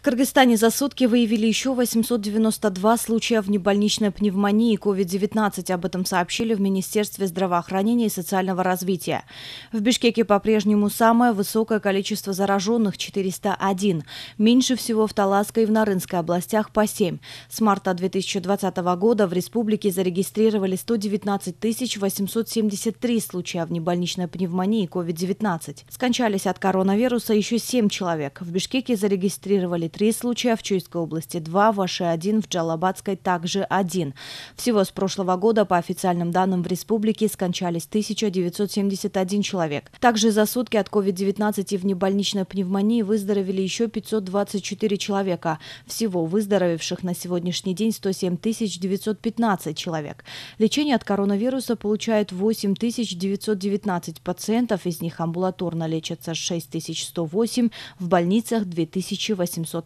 В Кыргызстане за сутки выявили еще 892 случая внебольничной пневмонии COVID-19. Об этом сообщили в Министерстве здравоохранения и социального развития. В Бишкеке по-прежнему самое высокое количество зараженных – 401. Меньше всего в Таласской и в Нарынской областях по 7. С марта 2020 года в республике зарегистрировали 119 873 случая внебольничной пневмонии COVID-19. Скончались от коронавируса еще 7 человек. В Бишкеке зарегистрировали 3 случая, в Чуйской области 2, в Аше 1, в Джалабадской также 1. Всего с прошлого года, по официальным данным, в республике скончались 1971 человек. Также за сутки от COVID-19 и внебольничной пневмонии выздоровели еще 524 человека. Всего выздоровевших на сегодняшний день 107 915 человек. Лечение от коронавируса получают 8 919 пациентов, из них амбулаторно лечатся 6108, в больницах 2811.